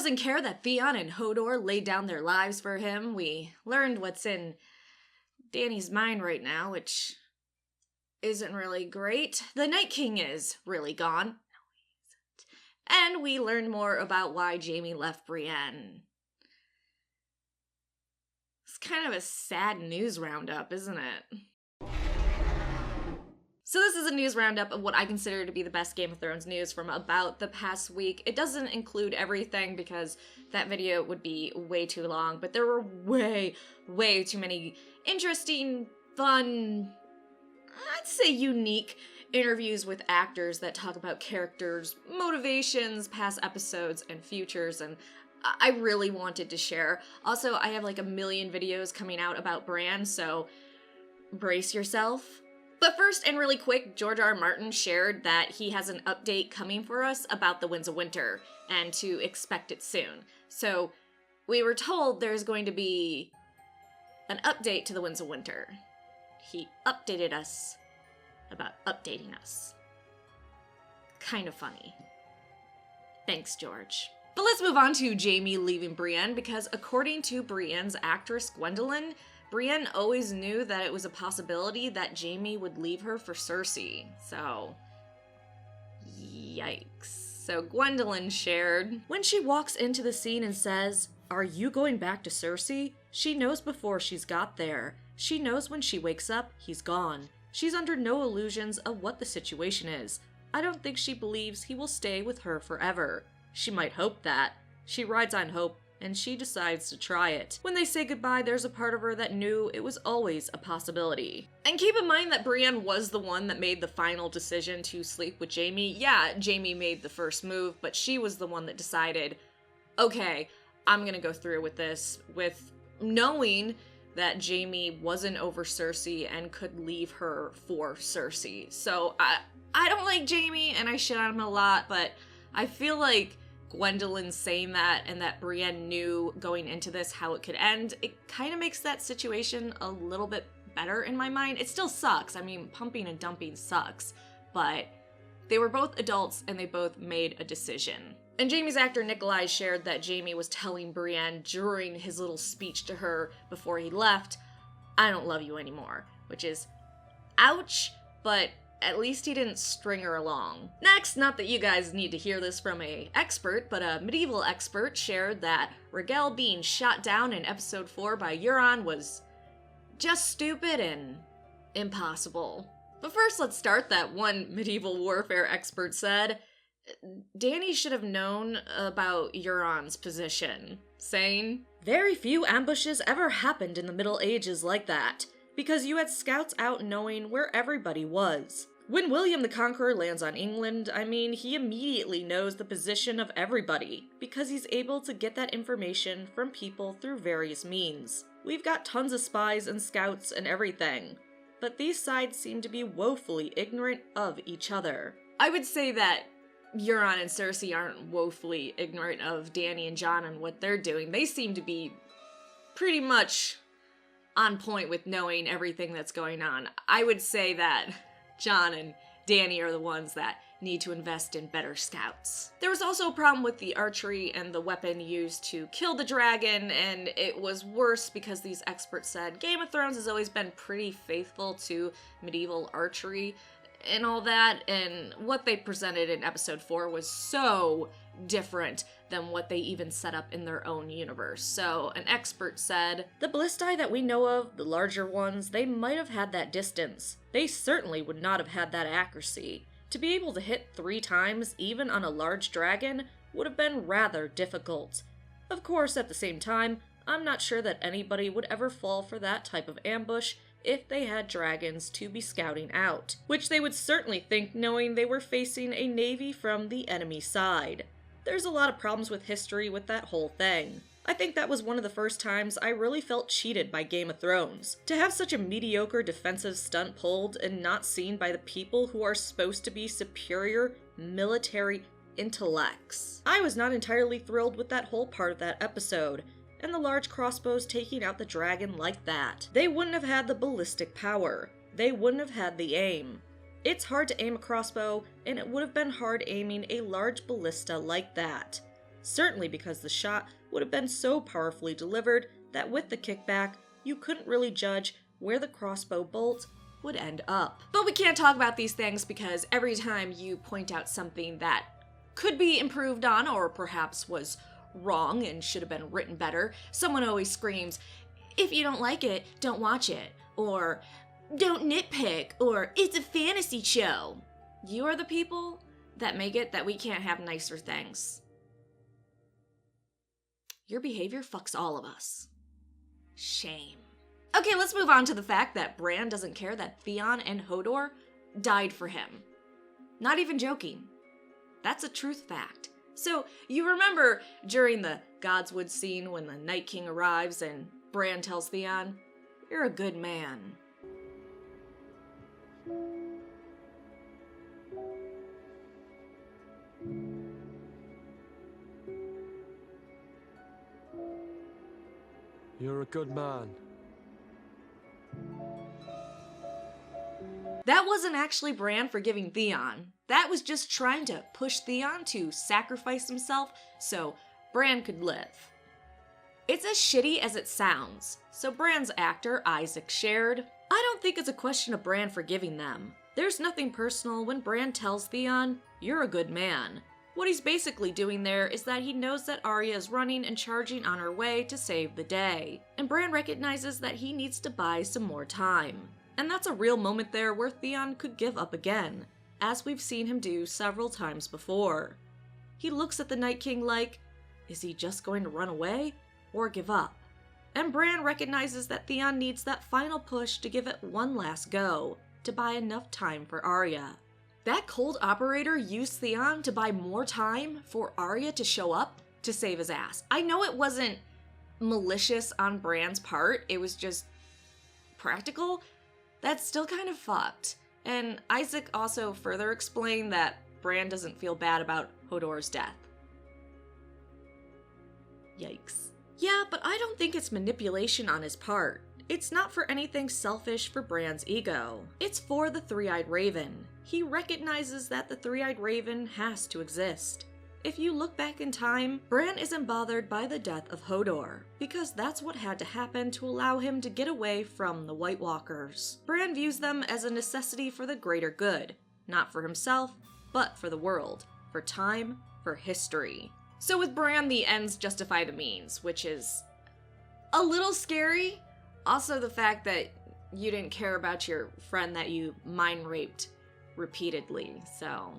doesn't care that Theon and Hodor laid down their lives for him. We learned what's in Dany's mind right now, which isn't really great. The Night King is really gone. No, he isn't. And we learned more about why Jaime left Brienne. It's kind of a sad news roundup, isn't it? So this is a news roundup of what I consider to be the best Game of Thrones news from about the past week. It doesn't include everything because that video would be way too long, but there were way too many interesting, fun, I'd say unique interviews with actors that talk about characters, motivations, past episodes, and futures, and I really wanted to share. Also, I have like a million videos coming out about Bran, so brace yourself. But first, and really quick, George R. R. Martin shared that he has an update coming for us about the Winds of Winter, and to expect it soon. So, we were told there's going to be an update to the Winds of Winter. He updated us about updating us. Kind of funny. Thanks, George. But let's move on to Jaime leaving Brienne, because according to Brienne's actress Gwendolyn, Brienne always knew that it was a possibility that Jaime would leave her for Cersei. So, yikes. So Gwendolyn shared, when she walks into the scene and says, "Are you going back to Cersei?" She knows before she's got there. She knows when she wakes up, he's gone. She's under no illusions of what the situation is. I don't think she believes he will stay with her forever. She might hope that. She rides on hope, and she decides to try it. When they say goodbye, there's a part of her that knew it was always a possibility. And keep in mind that Brienne was the one that made the final decision to sleep with Jaime. Yeah, Jaime made the first move, but she was the one that decided, okay, I'm gonna go through with this, with knowing that Jaime wasn't over Cersei and could leave her for Cersei. So I don't like Jaime, and I shit on him a lot, but I feel like Gwendolyn saying that and that Brienne knew going into this how it could end, it kind of makes that situation a little bit better in my mind. It still sucks. I mean, pumping and dumping sucks, but they were both adults and they both made a decision. And Jaime's actor Nikolai shared that Jaime was telling Brienne during his little speech to her before he left, "I don't love you anymore," which is ouch, but at least he didn't string her along. Next, not that you guys need to hear this from an expert, but a medieval expert shared that Rhaegal being shot down in episode 4 by Euron was just stupid and impossible. But first, let's start that one medieval warfare expert said, Dany should have known about Euron's position, saying, "Very few ambushes ever happened in the Middle Ages like that, because you had scouts out knowing where everybody was. When William the Conqueror lands on England, I mean, he immediately knows the position of everybody, because he's able to get that information from people through various means. We've got tons of spies and scouts and everything, but these sides seem to be woefully ignorant of each other." I would say that Euron and Cersei aren't woefully ignorant of Dany and Jon and what they're doing. They seem to be pretty much on point with knowing everything that's going on. I would say that Jon and Dany are the ones that need to invest in better scouts. There was also a problem with the archery and the weapon used to kill the dragon, and it was worse because these experts said Game of Thrones has always been pretty faithful to medieval archery and all that, and what they presented in episode 4 was so different than what they even set up in their own universe. So an expert said, "The ballistae that we know of, the larger ones, they might have had that distance. They certainly would not have had that accuracy. To be able to hit 3 times, even on a large dragon, would have been rather difficult. Of course, at the same time, I'm not sure that anybody would ever fall for that type of ambush if they had dragons to be scouting out, which they would certainly think knowing they were facing a navy from the enemy side. There's a lot of problems with history with that whole thing. I think that was one of the first times I really felt cheated by Game of Thrones. To have such a mediocre defensive stunt pulled and not seen by the people who are supposed to be superior military intellects. I was not entirely thrilled with that whole part of that episode, and the large crossbows taking out the dragon like that. They wouldn't have had the ballistic power. They wouldn't have had the aim. It's hard to aim a crossbow, and it would have been hard aiming a large ballista like that. certainly because the shot would have been so powerfully delivered that with the kickback, you couldn't really judge where the crossbow bolt would end up. But we can't talk about these things because every time you point out something that could be improved on or perhaps was wrong and should have been written better, someone always screams, "If you don't like it, don't watch it," or "Don't nitpick," or "It's a fantasy show." You are the people that make it that we can't have nicer things. Your behavior fucks all of us. Shame. Okay, let's move on to the fact that Bran doesn't care that Theon and Hodor died for him. Not even joking. That's a truth fact. So, you remember during the Godswood scene when the Night King arrives and Bran tells Theon, "You're a good man." You're a good man. That wasn't actually Bran forgiving Theon. That was just trying to push Theon to sacrifice himself so Bran could live. It's as shitty as it sounds. So Bran's actor, Isaac, shared, "I don't think it's a question of Bran forgiving them. There's nothing personal when Bran tells Theon, 'You're a good man.' What he's basically doing there is that he knows that Arya is running and charging on her way to save the day. And Bran recognizes that he needs to buy some more time. And that's a real moment there where Theon could give up again, as we've seen him do several times before. He looks at the Night King like, is he just going to run away or give up? And Bran recognizes that Theon needs that final push to give it one last go, to buy enough time for Arya. That cold operator used Theon to buy more time for Arya to show up to save his ass. I know it wasn't malicious on Bran's part, it was just practical. That's still kind of fucked. And Isaac also further explained that Bran doesn't feel bad about Hodor's death. Yikes. Yeah, but I don't think it's manipulation on his part. It's not for anything selfish for Bran's ego. It's for the Three-Eyed Raven. He recognizes that the Three-Eyed Raven has to exist. If you look back in time, Bran isn't bothered by the death of Hodor, because that's what had to happen to allow him to get away from the White Walkers. Bran views them as a necessity for the greater good, not for himself, but for the world, for time, for history. So with Bran, the ends justify the means, which is a little scary. Also the fact that you didn't care about your friend that you mind raped repeatedly, so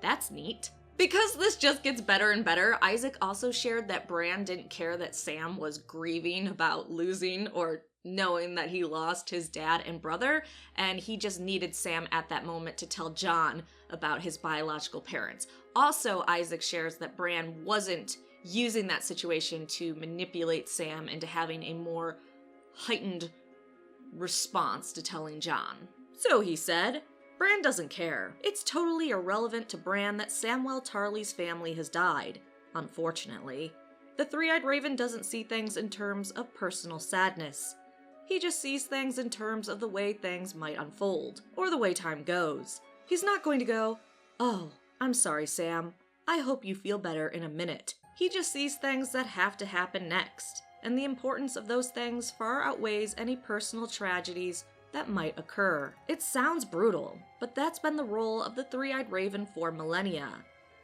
that's neat. Because this just gets better and better, Isaac also shared that Bran didn't care that Sam was grieving about losing or knowing that he lost his dad and brother, and he just needed Sam at that moment to tell Jon about his biological parents. Also, Isaac shares that Bran wasn't using that situation to manipulate Sam into having a more heightened response to telling Jon. So he said, Bran doesn't care. It's totally irrelevant to Bran that Samwell Tarly's family has died, unfortunately. The Three-Eyed Raven doesn't see things in terms of personal sadness. He just sees things in terms of the way things might unfold, or the way time goes. He's not going to go, "Oh, I'm sorry, Sam. I hope you feel better in a minute." He just sees things that have to happen next, and the importance of those things far outweighs any personal tragedies that might occur. It sounds brutal, but that's been the role of the Three-Eyed Raven for millennia.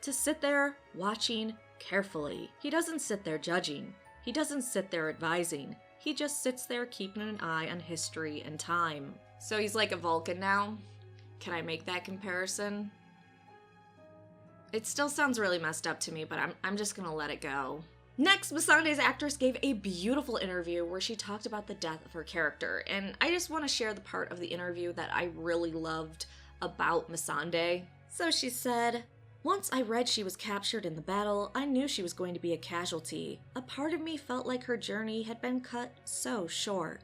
To sit there, watching carefully. He doesn't sit there judging. He doesn't sit there advising. He just sits there keeping an eye on history and time. So he's like a Vulcan now? Can I make that comparison? It still sounds really messed up to me, but I'm just gonna let it go. Next, Missandei's actress gave a beautiful interview where she talked about the death of her character, and I just want to share the part of the interview that I really loved about Missandei. So she said, "Once I read she was captured in the battle, I knew she was going to be a casualty. A part of me felt like her journey had been cut so short.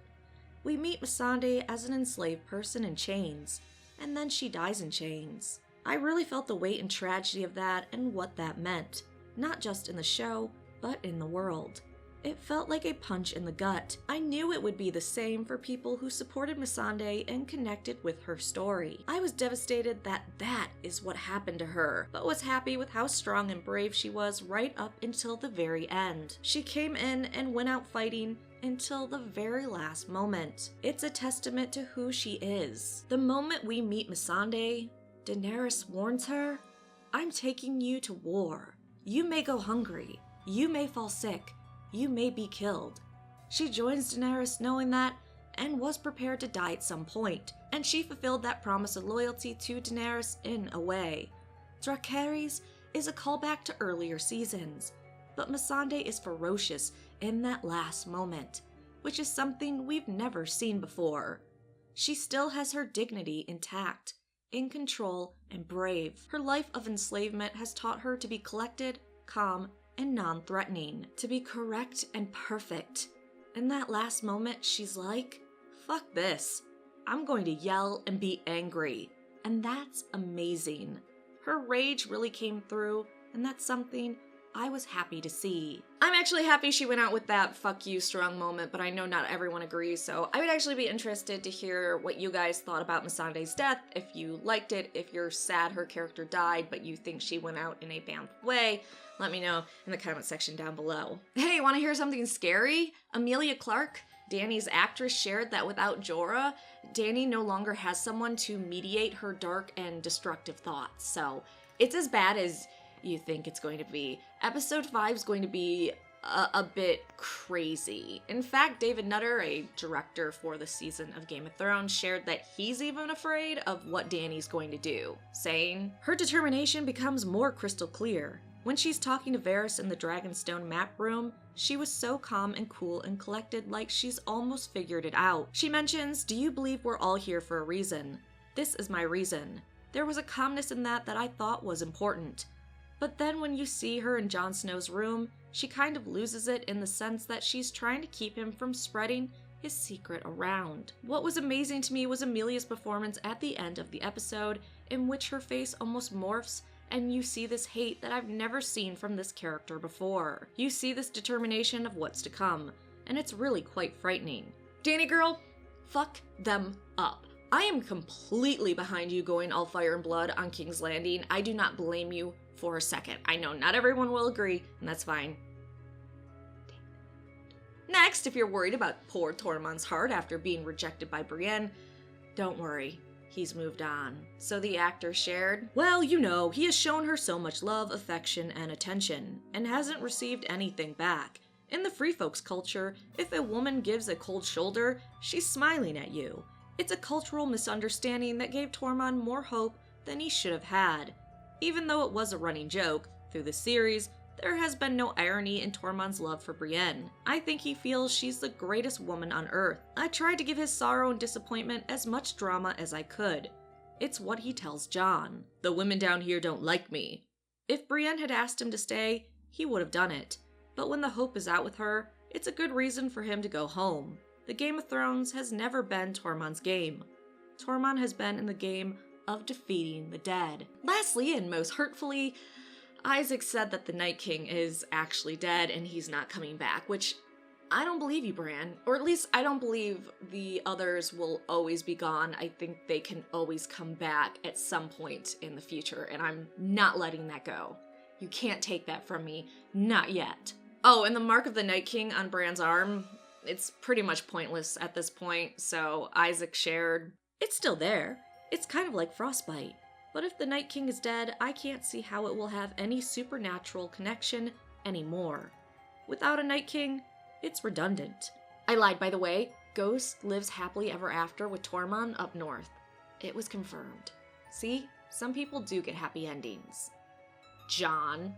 We meet Missandei as an enslaved person in chains, and then she dies in chains. I really felt the weight and tragedy of that and what that meant, not just in the show, but in the world. It felt like a punch in the gut. I knew it would be the same for people who supported Missandei and connected with her story. I was devastated that that is what happened to her, but was happy with how strong and brave she was right up until the very end. She came in and went out fighting until the very last moment. It's a testament to who she is. The moment we meet Missandei, Daenerys warns her, "I'm taking you to war. You may go hungry. You may fall sick. You may be killed." She joins Daenerys knowing that and was prepared to die at some point, and she fulfilled that promise of loyalty to Daenerys in a way. Dracarys is a callback to earlier seasons, but Missandei is ferocious in that last moment, which is something we've never seen before. She still has her dignity intact, in control, and brave. Her life of enslavement has taught her to be collected, calm, and non-threatening, to be correct and perfect. In that last moment, she's like, "Fuck this. I'm going to yell and be angry." And that's amazing. Her rage really came through, and that's something I was happy to see. I'm actually happy she went out with that "fuck you" strong moment, but I know not everyone agrees, so I would actually be interested to hear what you guys thought about Missandei's death, if you liked it, if you're sad her character died, but you think she went out in a balanced way. Let me know in the comment section down below. Hey, wanna hear something scary? Emilia Clarke, Dany's actress, shared that without Jorah, Dany no longer has someone to mediate her dark and destructive thoughts. So it's as bad as you think it's going to be. Episode 5 is going to be a bit crazy. In fact, David Nutter, a director for the season of Game of Thrones, shared that he's even afraid of what Dany's going to do, saying, "Her determination becomes more crystal clear. When she's talking to Varys in the Dragonstone map room, she was so calm and cool and collected, like she's almost figured it out. She mentions, 'Do you believe we're all here for a reason? This is my reason.' There was a calmness in that I thought was important. But then when you see her in Jon Snow's room, she kind of loses it in the sense that she's trying to keep him from spreading his secret around." What was amazing to me was Emilia's performance at the end of the episode, in which her face almost morphs and you see this hate that I've never seen from this character before. You see this determination of what's to come, and it's really quite frightening. Dany girl, fuck them up. I am completely behind you going all fire and blood on King's Landing. I do not blame you for a second. I know not everyone will agree, and that's fine. Next, if you're worried about poor Tormund's heart after being rejected by Brienne, don't worry. He's moved on. So the actor shared, "Well, you know, he has shown her so much love, affection, and attention, and hasn't received anything back. In the free folks culture, if a woman gives a cold shoulder, she's smiling at you. It's a cultural misunderstanding that gave Tormund more hope than he should have had. Even though it was a running joke, through the series, there has been no irony in Tormund's love for Brienne. I think he feels she's the greatest woman on earth. I tried to give his sorrow and disappointment as much drama as I could. It's what he tells Jon. The women down here don't like me. If Brienne had asked him to stay, he would have done it. But when the hope is out with her, it's a good reason for him to go home. The Game of Thrones has never been Tormund's game. Tormund has been in the game of defeating the dead." Lastly, and most hurtfully, Isaac said that the Night King is actually dead and he's not coming back, which I don't believe you, Bran. Or at least I don't believe the others will always be gone. I think they can always come back at some point in the future, and I'm not letting that go. You can't take that from me. Not yet. Oh, and the mark of the Night King on Bran's arm, it's pretty much pointless at this point, so Isaac shared, "It's still there. It's kind of like frostbite. But if the Night King is dead, I can't see how it will have any supernatural connection anymore. Without a Night King, it's redundant." I lied, by the way. Ghost lives happily ever after with Tormund up north. It was confirmed. See? Some people do get happy endings. Jon.